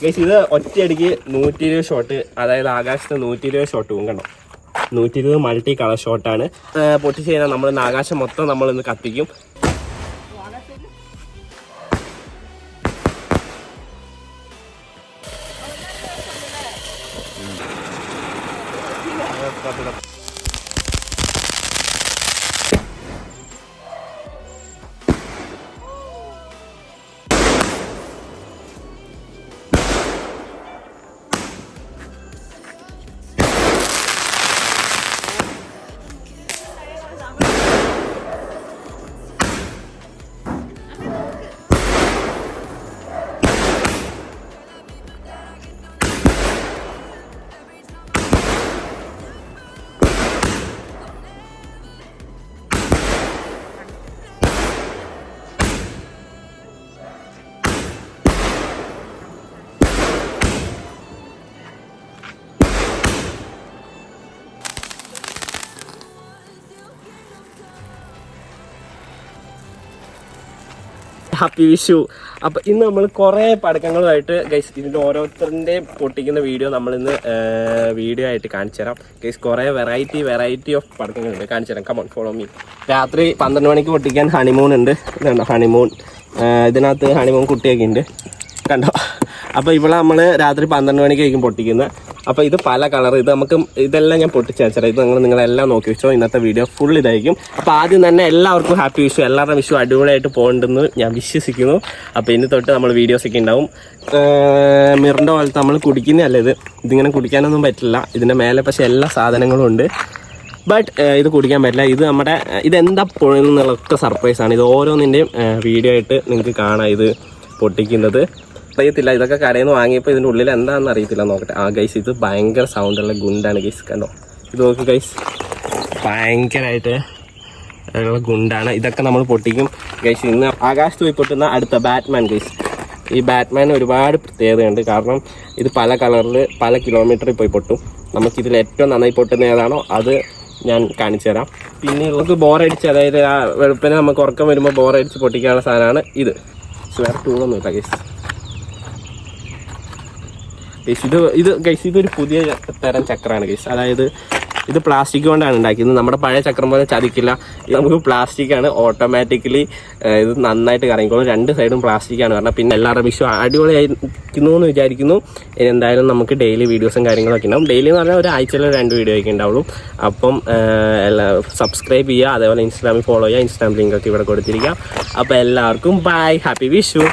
Guys ഇത് ഒറ്റയടിക്ക് 120 shot, അതായത് ആകാശത്ത് 120 ഷോട്ട് കണ്ടോ, 120 മൾട്ടി കളർ ഷോട്ടാണ്. പൊട്ടിച്ച് കഴിഞ്ഞാൽ നമ്മൾ ആകാശം മൊത്തം നമ്മളിന്ന് കത്തിക്കും. ഹാപ്പി വിഷു. അപ്പം ഇന്ന് നമ്മൾ കുറേ പടക്കങ്ങളുമായിട്ട് ഗൈസ് ഇതിൻ്റെ ഓരോരുത്തരുടെ പൊട്ടിക്കുന്ന വീഡിയോ നമ്മളിന്ന് വീഡിയോ ആയിട്ട് കാണിച്ചു തരാം. ഗൈസ് കുറേ വെറൈറ്റി ഓഫ് പടക്കങ്ങളുണ്ട്, കാണിച്ചു തരാം. Come on follow me. രാത്രി 12 മണിക്ക് പൊട്ടിക്കാൻ ഹണിമൂൺ ഉണ്ട്. ഇതുണ്ടോ ഹണിമൂൺ, ഇതിനകത്ത് ഹണിമൂൺ കുട്ടിയൊക്കെ ഉണ്ട് കണ്ടോ. അപ്പോൾ ഇവിടെ നമ്മൾ രാത്രി 12 മണിക്കായിരിക്കും പൊട്ടിക്കുന്നത്. അപ്പോൾ ഇത് പല കളർ, ഇത് നമുക്ക് ഇതെല്ലാം ഞാൻ പൊട്ടിച്ച് വെച്ചാൽ ഇത് നിങ്ങളെല്ലാം നോക്കി വെച്ചോ. ഇന്നത്തെ വീഡിയോ ഫുൾ ഇതായിരിക്കും. അപ്പോൾ ആദ്യം തന്നെ എല്ലാവർക്കും ഹാപ്പി വിഷു. എല്ലാവരുടെ വിഷു അടിപൊളിയായിട്ട് പോകണ്ടെന്ന് ഞാൻ വിശ്വസിക്കുന്നു. അപ്പോൾ ഇനി തൊട്ട് നമ്മൾ വീഡിയോസൊക്കെ ഉണ്ടാവും. മിറിൻ്റെ പോലത്തെ നമ്മൾ കുടിക്കുന്നതല്ല ഇതിങ്ങനെ കുടിക്കാനൊന്നും പറ്റില്ല. ഇതിൻ്റെ മേലെ പക്ഷേ എല്ലാ സാധനങ്ങളും ഉണ്ട്. ബട്ട് ഇത് കുടിക്കാൻ പറ്റില്ല. ഇത് നമ്മുടെ ഇതെന്താ പൊഴുന്നുള്ളൊക്കെ സർപ്രൈസാണ്. ഇത് ഓരോന്നിൻ്റെയും വീഡിയോ ആയിട്ട് നിങ്ങൾക്ക് കാണാം. ഇത് പൊട്ടിക്കുന്നത് അറിയത്തില്ല, ഇതൊക്കെ കടയിൽ നിന്ന് വാങ്ങിയപ്പോൾ ഇതിൻ്റെ ഉള്ളിൽ എന്താണെന്ന് അറിയത്തില്ല. നോക്കട്ടെ. ഗൈസ് ഇത് ഭയങ്കര സൗണ്ടുള്ള ഗുണ്ടാണ് ഗൈസ്, കണ്ടോ. ഇത് നോക്ക് ഗൈസ്, ഭയങ്കരമായിട്ട് ഉള്ള ഗുണ്ടാണ്. ഇതൊക്കെ നമ്മൾ പൊട്ടിക്കും ഗൈസ്. ഇന്ന് ആകാശത്ത് പോയി പൊട്ടുന്ന അടുത്ത ബാറ്റ്മാൻ ഗൈസ്. ഈ ബാറ്റ്മാൻ ഒരുപാട് പ്രത്യേകതയുണ്ട്. കാരണം ഇത് പല കളറിൽ പല കിലോമീറ്ററിൽ പോയി പൊട്ടും. നമുക്കിതിൽ ഏറ്റവും നന്നായി പൊട്ടുന്ന ഏതാണോ അത് ഞാൻ കാണിച്ചു തരാം. പിന്നെ നമുക്ക് ബോറടിച്ച്, അതായത് ആ വെളുപ്പിനെ നമുക്ക് ഉറക്കം വരുമ്പോൾ ബോറടിച്ച് പൊട്ടിക്കാനുള്ള സാധനമാണ് ഇത്. വേറെ ടൂളൊന്നുമില്ല ഗൈസ്. ഗൈസ് ഇതൊരു പുതിയ തരം ചക്രമാണ് ഗൈസ്. അതായത് ഇത് പ്ലാസ്റ്റിക് കൊണ്ടാണ് ഉണ്ടാക്കിയത്. നമ്മുടെ പഴയ ചക്രം പോലെ ചതിക്കില്ല. ഇത് നമുക്ക് പ്ലാസ്റ്റിക്കാണ്. ഓട്ടോമാറ്റിക്കലി ഇത് നന്നായിട്ട് കറങ്ങിക്കോളും. 2 സൈഡും പ്ലാസ്റ്റിക്കാണ് പറഞ്ഞാൽ. പിന്നെ എല്ലാവരുടെ വിഷു അടിപൊളിയായിരിക്കുന്നു എന്ന് വിചാരിക്കുന്നു. എന്തായാലും നമുക്ക് ഡെയിലി വീഡിയോസും കാര്യങ്ങളൊക്കെ ഉണ്ടാവും. ഡെയിലി എന്ന് പറഞ്ഞാൽ ഒരു ആഴ്ചയിൽ 2 വീഡിയോ ഒക്കെ ഉണ്ടാവുള്ളൂ. അപ്പം സബ്സ്ക്രൈബ് ചെയ്യുക, അതേപോലെ ഇൻസ്റ്റാഗ്രാമിൽ ഫോളോ ചെയ്യുക. ഇൻസ്റ്റാഗ്രാം ലിങ്കൊക്കെ ഇവിടെ കൊടുത്തിരിക്കാം. അപ്പോൾ എല്ലാവർക്കും ബൈ, ഹാപ്പി വിഷു.